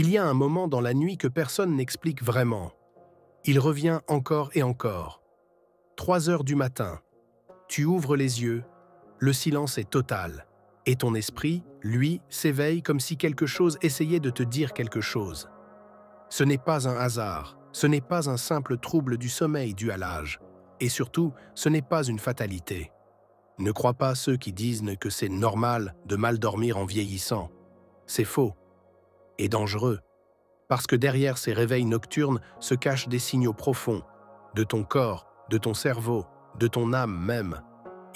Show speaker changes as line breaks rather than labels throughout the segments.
Il y a un moment dans la nuit que personne n'explique vraiment. Il revient encore et encore. 3 heures du matin. Tu ouvres les yeux, le silence est total. Et ton esprit, lui, s'éveille comme si quelque chose essayait de te dire quelque chose. Ce n'est pas un hasard, ce n'est pas un simple trouble du sommeil dû à l'âge. Et surtout, ce n'est pas une fatalité. Ne crois pas ceux qui disent que c'est normal de mal dormir en vieillissant. C'est faux et dangereux, parce que derrière ces réveils nocturnes se cachent des signaux profonds, de ton corps, de ton cerveau, de ton âme même.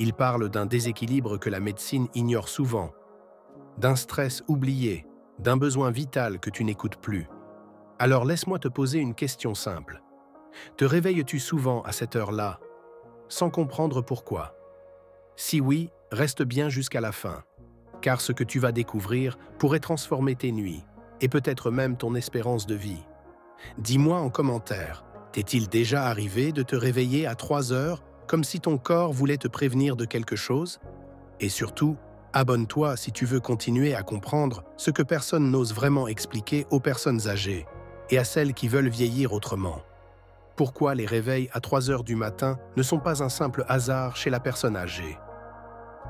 Ils parlent d'un déséquilibre que la médecine ignore souvent, d'un stress oublié, d'un besoin vital que tu n'écoutes plus. Alors laisse-moi te poser une question simple. Te réveilles-tu souvent à cette heure-là, sans comprendre pourquoi? Si oui, reste bien jusqu'à la fin, car ce que tu vas découvrir pourrait transformer tes nuits, et peut-être même ton espérance de vie. Dis-moi en commentaire, t'est-il déjà arrivé de te réveiller à 3 heures, comme si ton corps voulait te prévenir de quelque chose? Et surtout, abonne-toi si tu veux continuer à comprendre ce que personne n'ose vraiment expliquer aux personnes âgées, et à celles qui veulent vieillir autrement. Pourquoi les réveils à 3 heures du matin ne sont pas un simple hasard chez la personne âgée?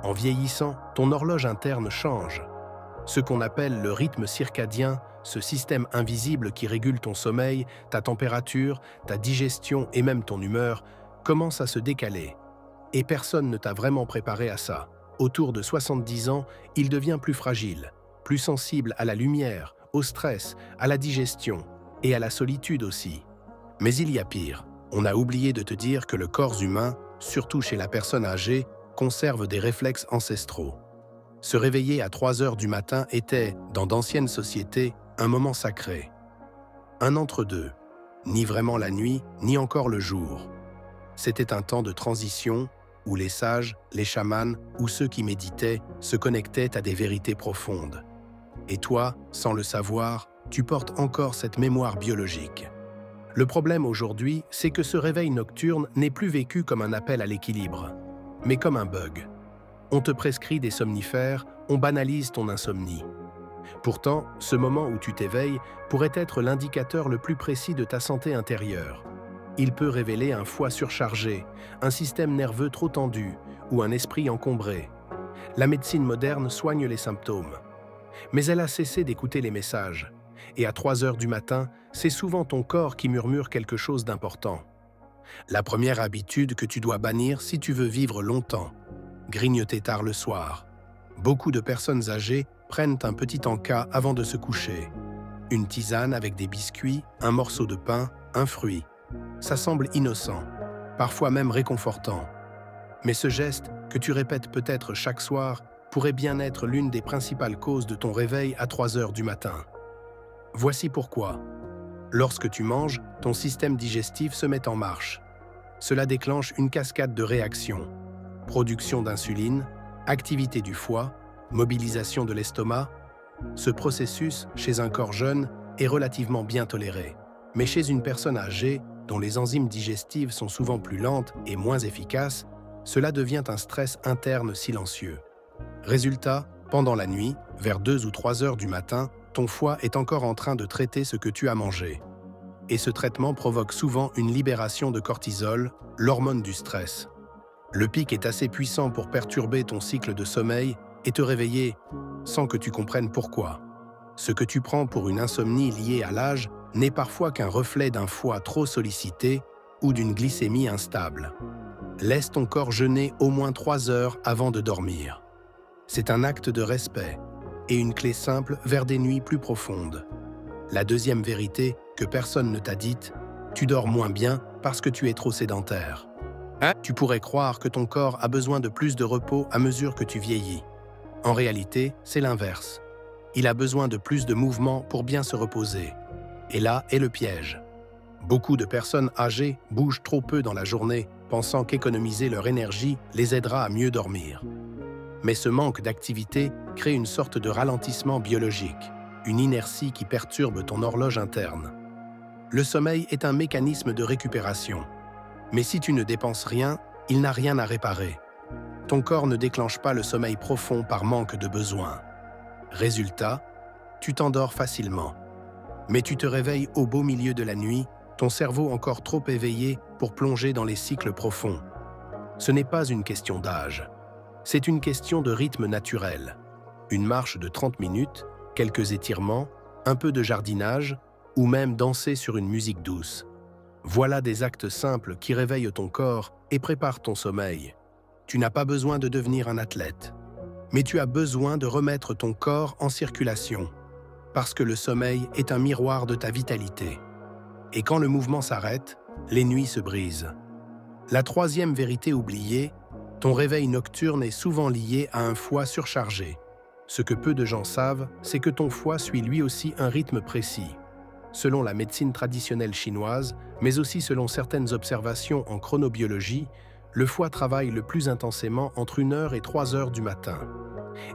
En vieillissant, ton horloge interne change. Ce qu'on appelle le rythme circadien, ce système invisible qui régule ton sommeil, ta température, ta digestion et même ton humeur, commence à se décaler. Et personne ne t'a vraiment préparé à ça. Autour de 70 ans, il devient plus fragile, plus sensible à la lumière, au stress, à la digestion et à la solitude aussi. Mais il y a pire. On a oublié de te dire que le corps humain, surtout chez la personne âgée, conserve des réflexes ancestraux. Se réveiller à 3 heures du matin était, dans d'anciennes sociétés, un moment sacré. Un entre-deux, ni vraiment la nuit, ni encore le jour. C'était un temps de transition où les sages, les chamans ou ceux qui méditaient se connectaient à des vérités profondes. Et toi, sans le savoir, tu portes encore cette mémoire biologique. Le problème aujourd'hui, c'est que ce réveil nocturne n'est plus vécu comme un appel à l'équilibre, mais comme un bug. On te prescrit des somnifères, on banalise ton insomnie. Pourtant, ce moment où tu t'éveilles pourrait être l'indicateur le plus précis de ta santé intérieure. Il peut révéler un foie surchargé, un système nerveux trop tendu ou un esprit encombré. La médecine moderne soigne les symptômes. Mais elle a cessé d'écouter les messages. Et à 3 heures du matin, c'est souvent ton corps qui murmure quelque chose d'important. La première habitude que tu dois bannir si tu veux vivre longtemps. Grignoter tard le soir. Beaucoup de personnes âgées prennent un petit encas avant de se coucher. Une tisane avec des biscuits, un morceau de pain, un fruit. Ça semble innocent, parfois même réconfortant. Mais ce geste, que tu répètes peut-être chaque soir, pourrait bien être l'une des principales causes de ton réveil à 3 heures du matin. Voici pourquoi. Lorsque tu manges, ton système digestif se met en marche. Cela déclenche une cascade de réactions. Production d'insuline, activité du foie, mobilisation de l'estomac. Ce processus, chez un corps jeune, est relativement bien toléré. Mais chez une personne âgée, dont les enzymes digestives sont souvent plus lentes et moins efficaces, cela devient un stress interne silencieux. Résultat, pendant la nuit, vers 2 ou 3 heures du matin, ton foie est encore en train de traiter ce que tu as mangé. Et ce traitement provoque souvent une libération de cortisol, l'hormone du stress. Le pic est assez puissant pour perturber ton cycle de sommeil et te réveiller sans que tu comprennes pourquoi. Ce que tu prends pour une insomnie liée à l'âge n'est parfois qu'un reflet d'un foie trop sollicité ou d'une glycémie instable. Laisse ton corps jeûner au moins 3 heures avant de dormir. C'est un acte de respect et une clé simple vers des nuits plus profondes. La deuxième vérité que personne ne t'a dite, tu dors moins bien parce que tu es trop sédentaire. Tu pourrais croire que ton corps a besoin de plus de repos à mesure que tu vieillis. En réalité, c'est l'inverse. Il a besoin de plus de mouvement pour bien se reposer. Et là est le piège. Beaucoup de personnes âgées bougent trop peu dans la journée, pensant qu'économiser leur énergie les aidera à mieux dormir. Mais ce manque d'activité crée une sorte de ralentissement biologique, une inertie qui perturbe ton horloge interne. Le sommeil est un mécanisme de récupération. Mais si tu ne dépenses rien, il n'a rien à réparer. Ton corps ne déclenche pas le sommeil profond par manque de besoin. Résultat, tu t'endors facilement. Mais tu te réveilles au beau milieu de la nuit, ton cerveau encore trop éveillé pour plonger dans les cycles profonds. Ce n'est pas une question d'âge. C'est une question de rythme naturel. Une marche de 30 minutes, quelques étirements, un peu de jardinage, ou même danser sur une musique douce. Voilà des actes simples qui réveillent ton corps et préparent ton sommeil. Tu n'as pas besoin de devenir un athlète, mais tu as besoin de remettre ton corps en circulation, parce que le sommeil est un miroir de ta vitalité. Et quand le mouvement s'arrête, les nuits se brisent. La troisième vérité oubliée, ton réveil nocturne est souvent lié à un foie surchargé. Ce que peu de gens savent, c'est que ton foie suit lui aussi un rythme précis. Selon la médecine traditionnelle chinoise, mais aussi selon certaines observations en chronobiologie, le foie travaille le plus intensément entre 1h et 3h du matin.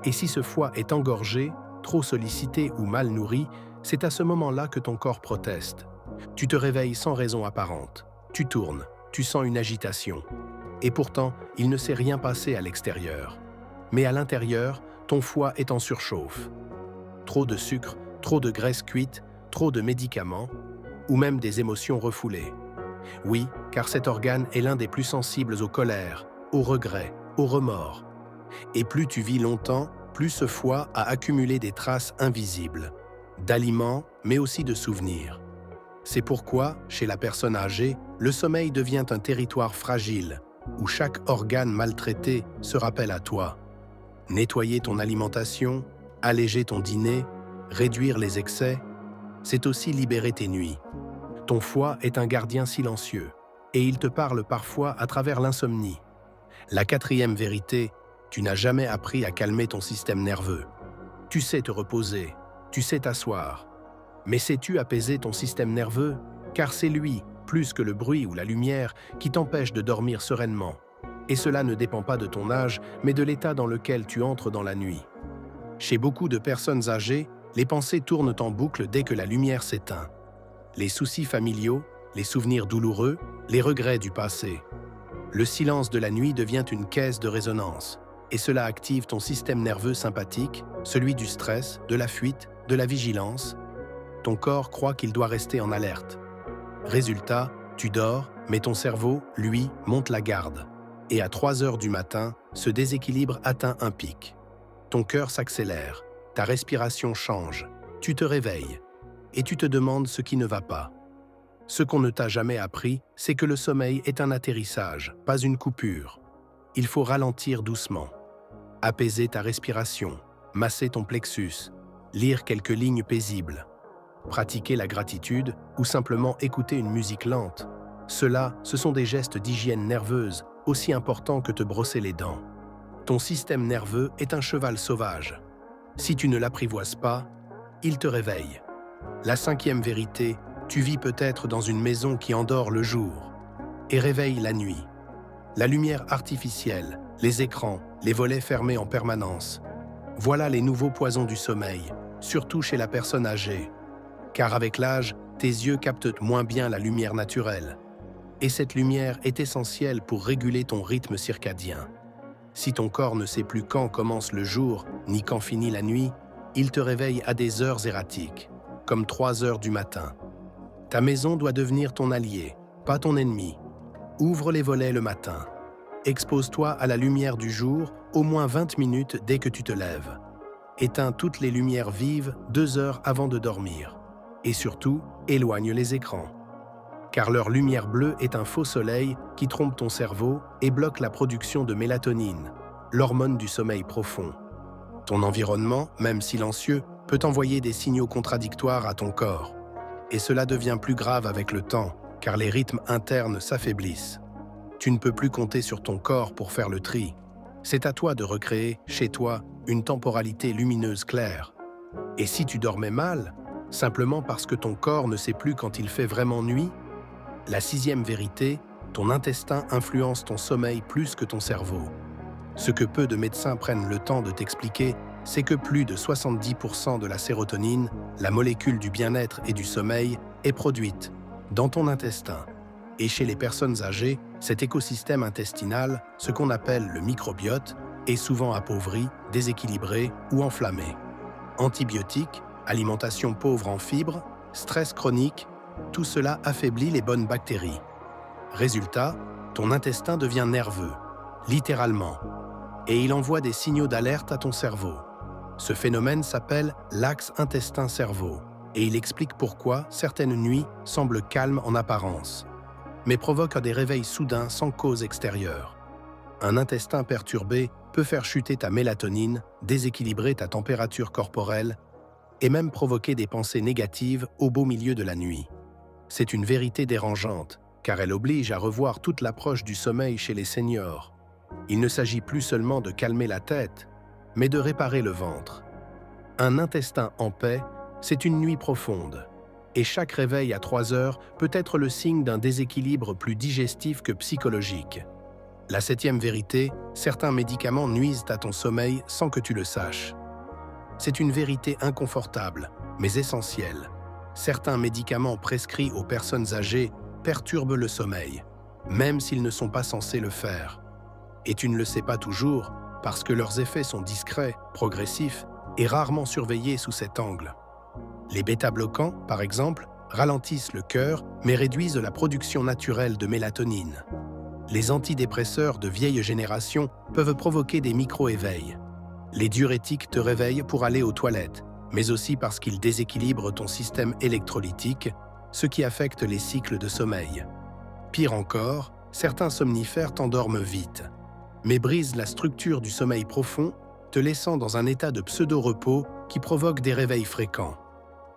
Et si ce foie est engorgé, trop sollicité ou mal nourri, c'est à ce moment-là que ton corps proteste. Tu te réveilles sans raison apparente. Tu tournes, tu sens une agitation. Et pourtant, il ne s'est rien passé à l'extérieur. Mais à l'intérieur, ton foie est en surchauffe. Trop de sucre, trop de graisse cuite, trop de médicaments, ou même des émotions refoulées. Oui, car cet organe est l'un des plus sensibles aux colères, aux regrets, aux remords. Et plus tu vis longtemps, plus ce foie a accumulé des traces invisibles, d'aliments, mais aussi de souvenirs. C'est pourquoi, chez la personne âgée, le sommeil devient un territoire fragile, où chaque organe maltraité se rappelle à toi. Nettoyer ton alimentation, alléger ton dîner, réduire les excès, c'est aussi libérer tes nuits. Ton foie est un gardien silencieux, et il te parle parfois à travers l'insomnie. La quatrième vérité, tu n'as jamais appris à calmer ton système nerveux. Tu sais te reposer, tu sais t'asseoir. Mais sais-tu apaiser ton système nerveux? Car c'est lui, plus que le bruit ou la lumière, qui t'empêche de dormir sereinement. Et cela ne dépend pas de ton âge, mais de l'état dans lequel tu entres dans la nuit. Chez beaucoup de personnes âgées, les pensées tournent en boucle dès que la lumière s'éteint. Les soucis familiaux, les souvenirs douloureux, les regrets du passé. Le silence de la nuit devient une caisse de résonance, et cela active ton système nerveux sympathique, celui du stress, de la fuite, de la vigilance. Ton corps croit qu'il doit rester en alerte. Résultat, tu dors, mais ton cerveau, lui, monte la garde. Et à 3h du matin, ce déséquilibre atteint un pic. Ton cœur s'accélère, ta respiration change, tu te réveilles, et tu te demandes ce qui ne va pas. Ce qu'on ne t'a jamais appris, c'est que le sommeil est un atterrissage, pas une coupure. Il faut ralentir doucement, apaiser ta respiration, masser ton plexus, lire quelques lignes paisibles, pratiquer la gratitude ou simplement écouter une musique lente. Cela, ce sont des gestes d'hygiène nerveuse aussi importants que te brosser les dents. Ton système nerveux est un cheval sauvage. Si tu ne l'apprivoises pas, il te réveille. La cinquième vérité, tu vis peut-être dans une maison qui endort le jour et réveille la nuit. La lumière artificielle, les écrans, les volets fermés en permanence. Voilà les nouveaux poisons du sommeil, surtout chez la personne âgée. Car avec l'âge, tes yeux captent moins bien la lumière naturelle. Et cette lumière est essentielle pour réguler ton rythme circadien. Si ton corps ne sait plus quand commence le jour, ni quand finit la nuit, il te réveille à des heures erratiques, comme 3h du matin. Ta maison doit devenir ton allié, pas ton ennemi. Ouvre les volets le matin. Expose-toi à la lumière du jour, au moins 20 minutes dès que tu te lèves. Éteins toutes les lumières vives 2 heures avant de dormir. Et surtout, éloigne les écrans. Car leur lumière bleue est un faux soleil qui trompe ton cerveau et bloque la production de mélatonine, l'hormone du sommeil profond. Ton environnement, même silencieux, peut envoyer des signaux contradictoires à ton corps. Et cela devient plus grave avec le temps, car les rythmes internes s'affaiblissent. Tu ne peux plus compter sur ton corps pour faire le tri. C'est à toi de recréer, chez toi, une temporalité lumineuse claire. Et si tu dormais mal, simplement parce que ton corps ne sait plus quand il fait vraiment nuit, la sixième vérité, ton intestin influence ton sommeil plus que ton cerveau. Ce que peu de médecins prennent le temps de t'expliquer, c'est que plus de 70% de la sérotonine, la molécule du bien-être et du sommeil, est produite dans ton intestin. Et chez les personnes âgées, cet écosystème intestinal, ce qu'on appelle le microbiote, est souvent appauvri, déséquilibré ou enflammé. Antibiotiques, alimentation pauvre en fibres, stress chronique, tout cela affaiblit les bonnes bactéries. Résultat, ton intestin devient nerveux, littéralement, et il envoie des signaux d'alerte à ton cerveau. Ce phénomène s'appelle l'axe intestin-cerveau, et il explique pourquoi certaines nuits semblent calmes en apparence, mais provoquent des réveils soudains sans cause extérieure. Un intestin perturbé peut faire chuter ta mélatonine, déséquilibrer ta température corporelle et même provoquer des pensées négatives au beau milieu de la nuit. C'est une vérité dérangeante, car elle oblige à revoir toute l'approche du sommeil chez les seniors. Il ne s'agit plus seulement de calmer la tête, mais de réparer le ventre. Un intestin en paix, c'est une nuit profonde, et chaque réveil à 3 heures peut être le signe d'un déséquilibre plus digestif que psychologique. La 7e vérité, certains médicaments nuisent à ton sommeil sans que tu le saches. C'est une vérité inconfortable, mais essentielle. Certains médicaments prescrits aux personnes âgées perturbent le sommeil, même s'ils ne sont pas censés le faire. Et tu ne le sais pas toujours, parce que leurs effets sont discrets, progressifs et rarement surveillés sous cet angle. Les bêta-bloquants, par exemple, ralentissent le cœur, mais réduisent la production naturelle de mélatonine. Les antidépresseurs de vieille génération peuvent provoquer des micro-éveils. Les diurétiques te réveillent pour aller aux toilettes, mais aussi parce qu'ils déséquilibrent ton système électrolytique, ce qui affecte les cycles de sommeil. Pire encore, certains somnifères t'endorment vite, mais brisent la structure du sommeil profond, te laissant dans un état de pseudo-repos qui provoque des réveils fréquents.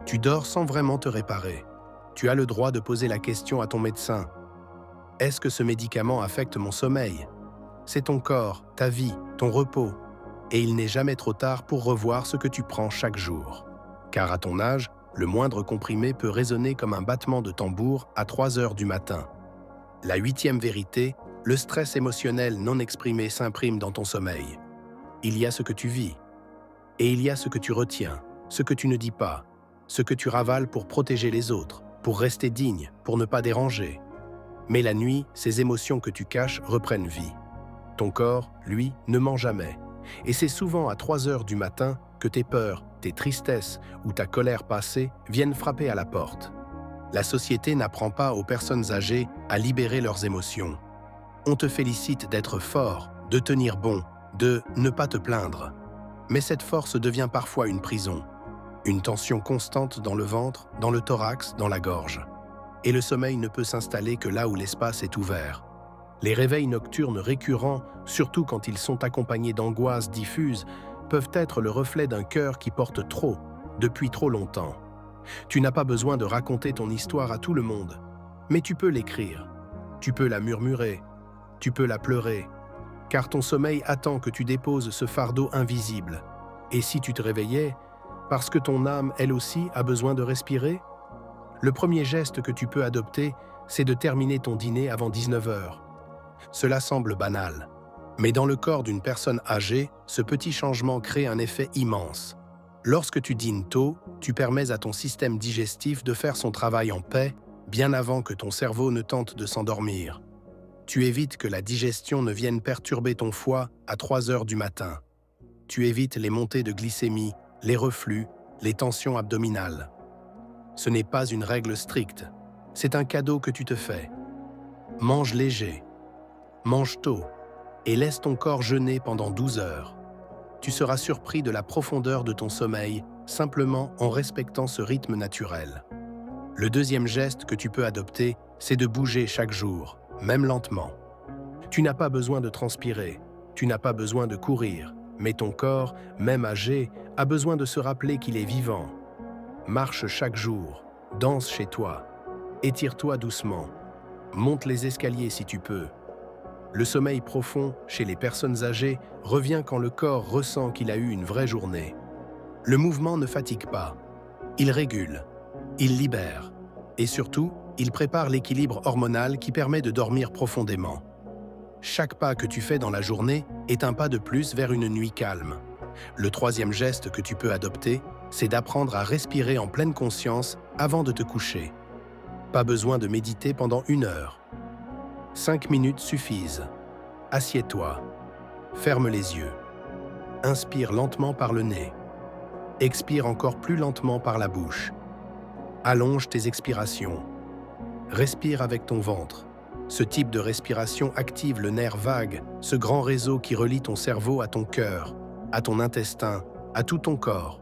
Tu dors sans vraiment te réparer. Tu as le droit de poser la question à ton médecin. Est-ce que ce médicament affecte mon sommeil? C'est ton corps, ta vie, ton repos. Et il n'est jamais trop tard pour revoir ce que tu prends chaque jour. Car à ton âge, le moindre comprimé peut résonner comme un battement de tambour à 3 heures du matin. La 8e vérité, le stress émotionnel non exprimé s'imprime dans ton sommeil. Il y a ce que tu vis. Et il y a ce que tu retiens, ce que tu ne dis pas, ce que tu ravales pour protéger les autres, pour rester digne, pour ne pas déranger. Mais la nuit, ces émotions que tu caches reprennent vie. Ton corps, lui, ne ment jamais. Et c'est souvent à 3 heures du matin que tes peurs, tes tristesses ou ta colère passée viennent frapper à la porte. La société n'apprend pas aux personnes âgées à libérer leurs émotions. On te félicite d'être fort, de tenir bon, de ne pas te plaindre. Mais cette force devient parfois une prison. Une tension constante dans le ventre, dans le thorax, dans la gorge. Et le sommeil ne peut s'installer que là où l'espace est ouvert. Les réveils nocturnes récurrents, surtout quand ils sont accompagnés d'angoisses diffuses, peuvent être le reflet d'un cœur qui porte trop, depuis trop longtemps. Tu n'as pas besoin de raconter ton histoire à tout le monde, mais tu peux l'écrire. Tu peux la murmurer, tu peux la pleurer, car ton sommeil attend que tu déposes ce fardeau invisible. Et si tu te réveillais, parce que ton âme, elle aussi, a besoin de respirer? Le premier geste que tu peux adopter, c'est de terminer ton dîner avant 19 heures. Cela semble banal, mais dans le corps d'une personne âgée, ce petit changement crée un effet immense. Lorsque tu dînes tôt, tu permets à ton système digestif de faire son travail en paix, bien avant que ton cerveau ne tente de s'endormir. Tu évites que la digestion ne vienne perturber ton foie à 3 heures du matin. Tu évites les montées de glycémie, les reflux, les tensions abdominales. Ce n'est pas une règle stricte, c'est un cadeau que tu te fais. Mange léger, mange tôt et laisse ton corps jeûner pendant 12 heures. Tu seras surpris de la profondeur de ton sommeil simplement en respectant ce rythme naturel. Le deuxième geste que tu peux adopter, c'est de bouger chaque jour, même lentement. Tu n'as pas besoin de transpirer, tu n'as pas besoin de courir, mais ton corps, même âgé, a besoin de se rappeler qu'il est vivant. Marche chaque jour, danse chez toi, étire-toi doucement, monte les escaliers si tu peux. Le sommeil profond, chez les personnes âgées, revient quand le corps ressent qu'il a eu une vraie journée. Le mouvement ne fatigue pas, il régule, il libère, et surtout, il prépare l'équilibre hormonal qui permet de dormir profondément. Chaque pas que tu fais dans la journée est un pas de plus vers une nuit calme. Le troisième geste que tu peux adopter, c'est d'apprendre à respirer en pleine conscience avant de te coucher. Pas besoin de méditer pendant 1 heure. 5 minutes suffisent. Assieds-toi. Ferme les yeux. Inspire lentement par le nez. Expire encore plus lentement par la bouche. Allonge tes expirations. Respire avec ton ventre. Ce type de respiration active le nerf vague, ce grand réseau qui relie ton cerveau à ton cœur, à ton intestin, à tout ton corps.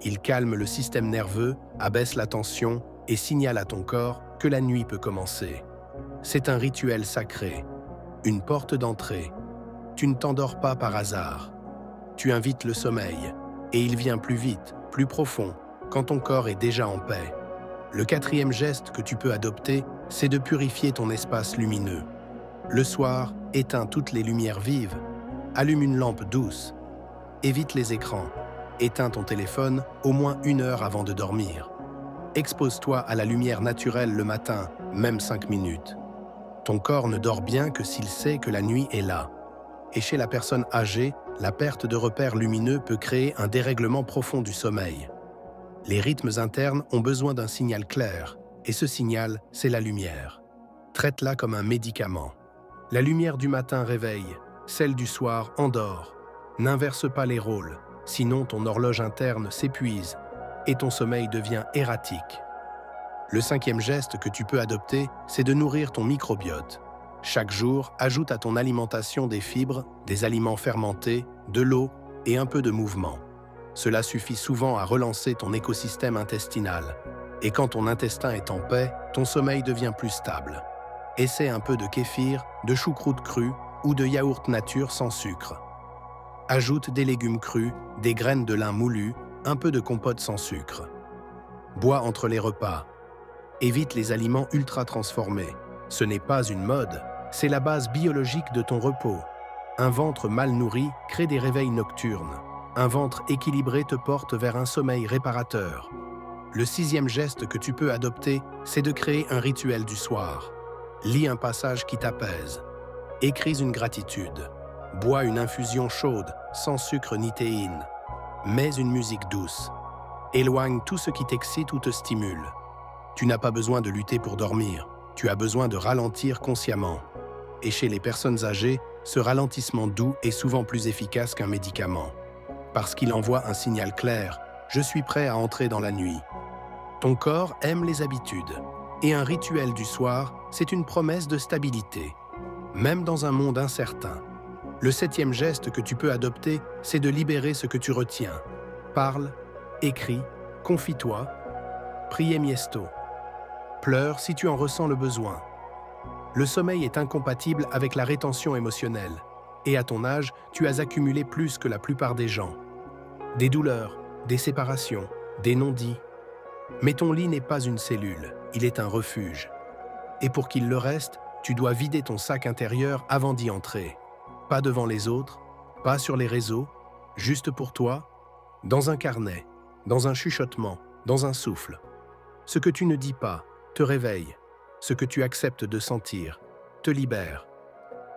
Il calme le système nerveux, abaisse la tension et signale à ton corps que la nuit peut commencer. C'est un rituel sacré, une porte d'entrée. Tu ne t'endors pas par hasard. Tu invites le sommeil, et il vient plus vite, plus profond, quand ton corps est déjà en paix. Le quatrième geste que tu peux adopter, c'est de purifier ton espace lumineux. Le soir, éteins toutes les lumières vives, allume une lampe douce, évite les écrans, éteins ton téléphone au moins 1 heure avant de dormir. Expose-toi à la lumière naturelle le matin, même 5 minutes. Ton corps ne dort bien que s'il sait que la nuit est là. Et chez la personne âgée, la perte de repères lumineux peut créer un dérèglement profond du sommeil. Les rythmes internes ont besoin d'un signal clair, et ce signal, c'est la lumière. Traite-la comme un médicament. La lumière du matin réveille, celle du soir endort. N'inverse pas les rôles, sinon ton horloge interne s'épuise et ton sommeil devient erratique. Le 5e geste que tu peux adopter, c'est de nourrir ton microbiote. Chaque jour, ajoute à ton alimentation des fibres, des aliments fermentés, de l'eau et un peu de mouvement. Cela suffit souvent à relancer ton écosystème intestinal. Et quand ton intestin est en paix, ton sommeil devient plus stable. Essaie un peu de kéfir, de choucroute crue ou de yaourt nature sans sucre. Ajoute des légumes crus, des graines de lin moulues, un peu de compote sans sucre. Bois entre les repas. Évite les aliments ultra transformés. Ce n'est pas une mode, c'est la base biologique de ton repos. Un ventre mal nourri crée des réveils nocturnes. Un ventre équilibré te porte vers un sommeil réparateur. Le 6e geste que tu peux adopter, c'est de créer un rituel du soir. Lis un passage qui t'apaise. Écris une gratitude. Bois une infusion chaude, sans sucre ni théine. Mets une musique douce. Éloigne tout ce qui t'excite ou te stimule. Tu n'as pas besoin de lutter pour dormir. Tu as besoin de ralentir consciemment. Et chez les personnes âgées, ce ralentissement doux est souvent plus efficace qu'un médicament. Parce qu'il envoie un signal clair, je suis prêt à entrer dans la nuit. Ton corps aime les habitudes. Et un rituel du soir, c'est une promesse de stabilité. Même dans un monde incertain. Le 7e geste que tu peux adopter, c'est de libérer ce que tu retiens. Parle, écris, confie-toi, prie miesto. Pleure si tu en ressens le besoin. Le sommeil est incompatible avec la rétention émotionnelle. Et à ton âge, tu as accumulé plus que la plupart des gens. Des douleurs, des séparations, des non-dits. Mais ton lit n'est pas une cellule, il est un refuge. Et pour qu'il le reste, tu dois vider ton sac intérieur avant d'y entrer. Pas devant les autres, pas sur les réseaux, juste pour toi, dans un carnet, dans un chuchotement, dans un souffle. Ce que tu ne dis pas te réveille, ce que tu acceptes de sentir te libère.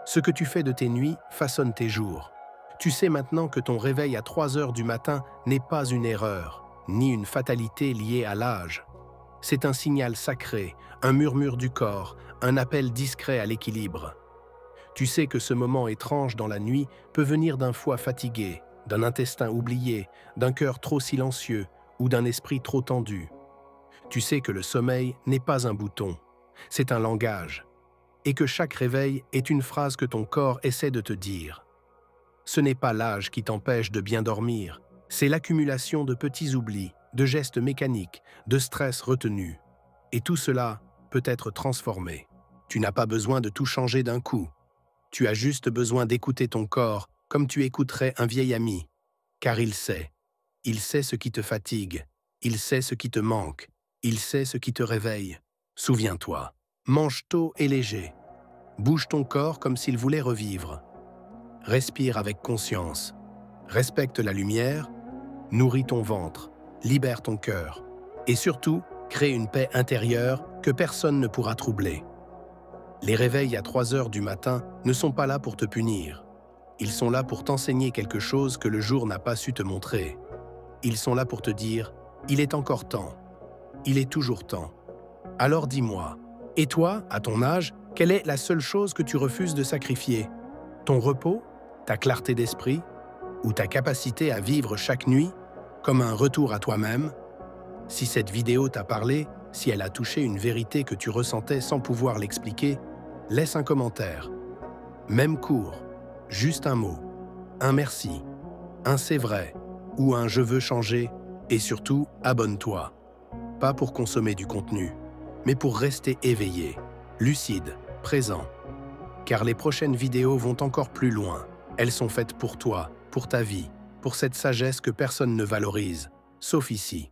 Ce que tu fais de tes nuits façonne tes jours. Tu sais maintenant que ton réveil à 3 heures du matin n'est pas une erreur, ni une fatalité liée à l'âge. C'est un signal sacré, un murmure du corps, un appel discret à l'équilibre. Tu sais que ce moment étrange dans la nuit peut venir d'un foie fatigué, d'un intestin oublié, d'un cœur trop silencieux ou d'un esprit trop tendu. Tu sais que le sommeil n'est pas un bouton, c'est un langage, et que chaque réveil est une phrase que ton corps essaie de te dire. Ce n'est pas l'âge qui t'empêche de bien dormir, c'est l'accumulation de petits oublis, de gestes mécaniques, de stress retenu. Et tout cela peut être transformé. Tu n'as pas besoin de tout changer d'un coup. Tu as juste besoin d'écouter ton corps comme tu écouterais un vieil ami. Car il sait ce qui te fatigue, il sait ce qui te manque, il sait ce qui te réveille. Souviens-toi, mange tôt et léger. Bouge ton corps comme s'il voulait revivre. Respire avec conscience. Respecte la lumière, nourris ton ventre, libère ton cœur. Et surtout, crée une paix intérieure que personne ne pourra troubler. Les réveils à 3 heures du matin ne sont pas là pour te punir. Ils sont là pour t'enseigner quelque chose que le jour n'a pas su te montrer. Ils sont là pour te dire « Il est encore temps. Il est toujours temps. » Alors dis-moi, et toi, à ton âge, quelle est la seule chose que tu refuses de sacrifier? Ton repos? Ta clarté d'esprit? Ou ta capacité à vivre chaque nuit comme un retour à toi-même? Si cette vidéo t'a parlé, si elle a touché une vérité que tu ressentais sans pouvoir l'expliquer, laisse un commentaire. Même court, juste un mot, un merci, un c'est vrai ou un je veux changer, et surtout abonne-toi. Pas pour consommer du contenu, mais pour rester éveillé, lucide, présent. Car les prochaines vidéos vont encore plus loin. Elles sont faites pour toi, pour ta vie, pour cette sagesse que personne ne valorise, sauf ici.